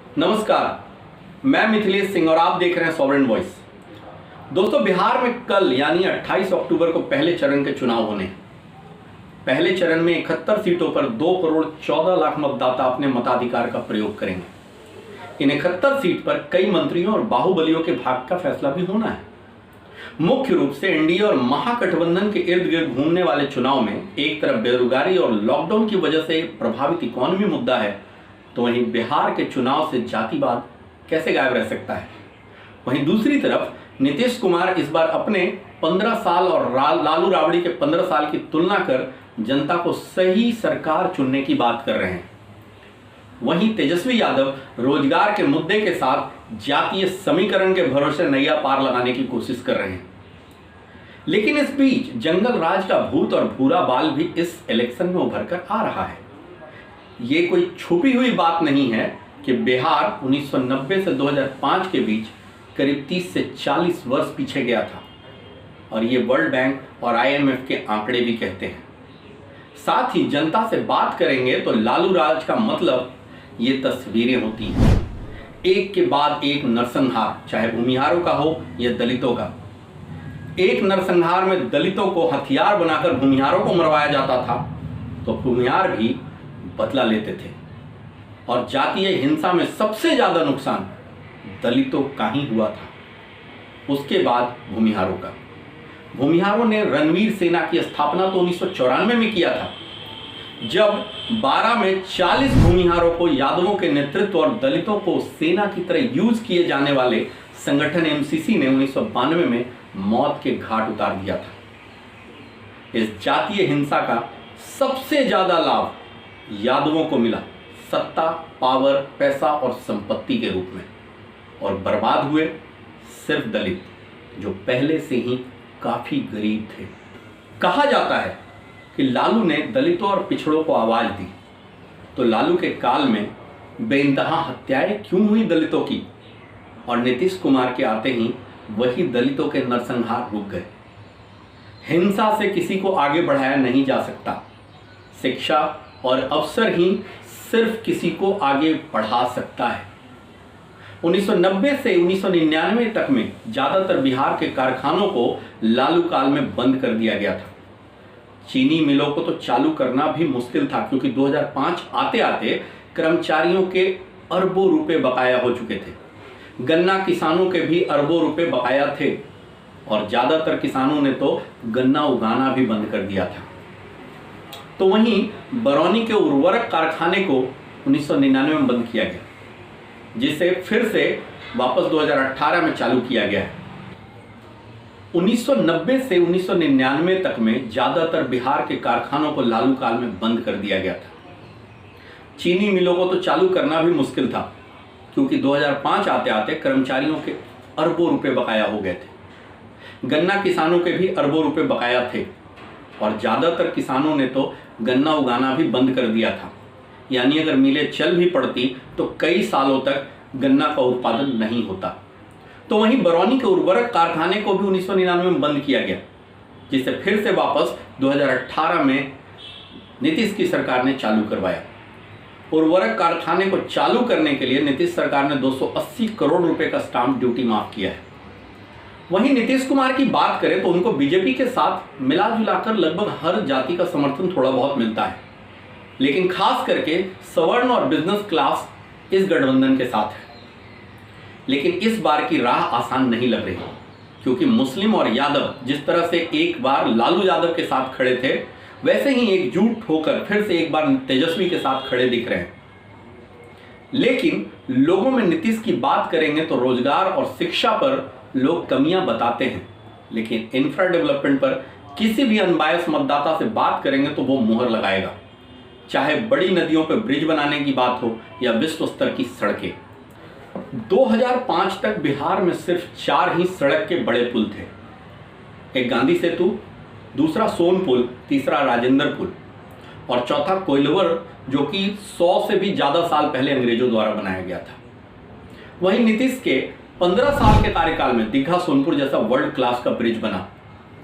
नमस्कार, मैं मिथिलेश सिंह और आप देख रहे हैं सॉवरेन वॉइस। दोस्तों, बिहार में कल यानी 28 अक्टूबर को पहले चरण के चुनाव होने हैं। पहले चरण में 71 सीटों पर 2 करोड़ 14 लाख मतदाता अपने मताधिकार का प्रयोग करेंगे। इन 71 सीट पर कई मंत्रियों और बाहुबलियों के भाग्य का फैसला भी होना है। मुख्य रूप से एनडीए और महागठबंधन के इर्द गिर्द घूमने वाले चुनाव में एक तरफ बेरोजगारी और लॉकडाउन की वजह से प्रभावित इकोनॉमी मुद्दा है, तो वहीं बिहार के चुनाव से जातिवाद कैसे गायब रह सकता है। वहीं दूसरी तरफ नीतीश कुमार इस बार अपने 15 साल और लालू राबड़ी के 15 साल की तुलना कर जनता को सही सरकार चुनने की बात कर रहे हैं। वहीं तेजस्वी यादव रोजगार के मुद्दे के साथ जातीय समीकरण के भरोसे नैया पार लगाने की कोशिश कर रहे हैं। लेकिन इस बीच जंगल राज का भूत और भूरा बाल भी इस इलेक्शन में उभर कर आ रहा है। ये कोई छुपी हुई बात नहीं है कि बिहार 1990 से 2005 के बीच करीब 30 से 40 वर्ष पीछे गया था, और ये वर्ल्ड बैंक और IMF के आंकड़े भी कहते हैं। साथ ही जनता से बात करेंगे तो लालू राज का मतलब ये तस्वीरें होती हैं, एक के बाद एक नरसंहार, चाहे भूमिहारों का हो या दलितों का। एक नरसंहार में दलितों को हथियार बनाकर भूमिहारों को मरवाया जाता था, तो भूमिहार भी बदला लेते थे। और जातीय हिंसा में सबसे ज्यादा नुकसान दलितों का ही हुआ था, उसके बाद भूमिहारों का। भूमिहारों ने रणवीर सेना की स्थापना तो 1994 में किया था, जब 12 में 40 भूमिहारों को यादवों के नेतृत्व और दलितों को सेना की तरह यूज किए जाने वाले संगठन MCC ने 1992 में मौत के घाट उतार दिया था। इस जातीय हिंसा का सबसे ज्यादा लाभ यादवों को मिला, सत्ता, पावर, पैसा और संपत्ति के रूप में, और बर्बाद हुए सिर्फ दलित, जो पहले से ही काफी गरीब थे। कहा जाता है कि लालू ने दलितों और पिछड़ों को आवाज दी, तो लालू के काल में बेइंतहा हत्याएं क्यों हुई दलितों की, और नीतीश कुमार के आते ही वही दलितों के नरसंहार रुक गए। हिंसा से किसी को आगे बढ़ाया नहीं जा सकता, शिक्षा और अवसर ही सिर्फ किसी को आगे बढ़ा सकता है। 1990 से 1999 तक में ज्यादातर बिहार के कारखानों को लालू काल में बंद कर दिया गया था। चीनी मिलों को तो चालू करना भी मुश्किल था, क्योंकि 2005 आते आते कर्मचारियों के अरबों रुपए बकाया हो चुके थे। गन्ना किसानों के भी अरबों रुपए बकाया थे, और ज्यादातर किसानों ने तो गन्ना उगाना भी बंद कर दिया था। तो वहीं बरौनी के उर्वरक कारखाने को 1999 में बंद किया गया, जिसे फिर से वापस 2018 में चालू किया गया है। 1990 से 1999 तक में ज्यादातर बिहार के कारखानों को लालू काल में बंद कर दिया गया था। चीनी मिलों को तो चालू करना भी मुश्किल था, क्योंकि 2005 आते आते कर्मचारियों के अरबों रुपए बकाया हो गए थे। गन्ना किसानों के भी अरबों रुपए बकाया थे, और ज्यादातर किसानों ने तो गन्ना उगाना भी बंद कर दिया था। यानी अगर मिलें चल भी पड़ती तो कई सालों तक गन्ना का उत्पादन नहीं होता। तो वहीं बरौनी के उर्वरक कारखाने को भी 1999 में बंद किया गया, जिसे फिर से वापस 2018 में नीतीश की सरकार ने चालू करवाया। उर्वरक कारखाने को चालू करने के लिए नीतीश सरकार ने 280 करोड़ रुपए का स्टाम्प ड्यूटी माफ किया है। वहीं नीतीश कुमार की बात करें तो उनको बीजेपी के साथ मिला जुलाकर लगभग हर जाति का समर्थन थोड़ा बहुत मिलता है, लेकिन खास करके सवर्ण और बिजनेस क्लास इस गठबंधन के साथ है। लेकिन इस बार की राह आसान नहीं लग रही, क्योंकि मुस्लिम और यादव जिस तरह से एक बार लालू यादव के साथ खड़े थे, वैसे ही एकजुट होकर फिर से एक बार तेजस्वी के साथ खड़े दिख रहे हैं। लेकिन लोगों में नीतीश की बात करेंगे तो रोजगार और शिक्षा पर लोग कमियां बताते हैं, लेकिन इंफ्रा डेवलपमेंट पर किसी भी अनबायस मतदाता से बात करेंगे तो वो मुहर लगाएगा, चाहे बड़ी नदियों पर ब्रिज बनाने की बात हो या विश्व स्तर की सड़कें। 2005 तक बिहार में सिर्फ 4 ही सड़क के बड़े पुल थे, एक गांधी सेतु, दूसरा सोन पुल, तीसरा राजेंद्र पुल, और चौथा कोइलवर, जो कि 100 से भी ज्यादा साल पहले अंग्रेजों द्वारा बनाया गया था। वहीं नीतीश के 15 साल के कार्यकाल में दीघा सोनपुर जैसा वर्ल्ड क्लास का ब्रिज बना,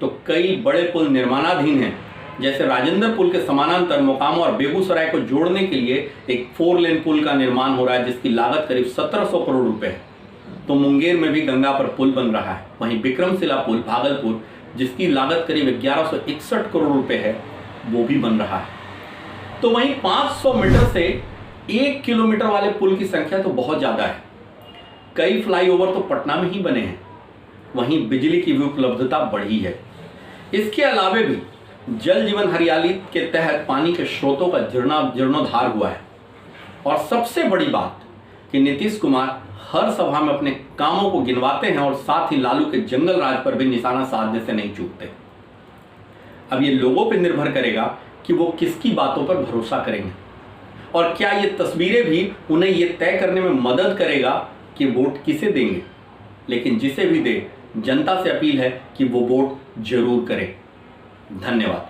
तो कई बड़े पुल निर्माणाधीन हैं, जैसे राजेंद्र पुल के समानांतर मोकामा और बेगूसराय को जोड़ने के लिए एक 4 लेन पुल का निर्माण हो रहा है जिसकी लागत करीब 1700 करोड़ रुपए है। तो मुंगेर में भी गंगा पर पुल बन रहा है। वहीं विक्रमशिला पुल भागलपुर जिसकी लागत करीब 1161 करोड़ रुपए है वो भी बन रहा है। तो वहीं 500 मीटर से 1 किलोमीटर वाले पुल की संख्या तो बहुत ज्यादा है। कई फ्लाईओवर तो पटना में ही बने हैं। वहीं बिजली की भी उपलब्धता बढ़ी है। इसके अलावे भी जल जीवन हरियाली के तहत पानी के स्रोतों का जीर्णोद्धार हुआ है। और सबसे बड़ी बात कि नीतीश कुमार हर सभा में अपने कामों को गिनवाते हैं और साथ ही लालू के जंगल राज पर भी निशाना साधने से नहीं चूकते। अब ये लोगों पर निर्भर करेगा कि वो किसकी बातों पर भरोसा करेंगे और क्या ये तस्वीरें भी उन्हें ये तय करने में मदद करेगा कि वोट किसे देंगे। लेकिन जिसे भी दे, जनता से अपील है कि वो वोट जरूर करें। धन्यवाद।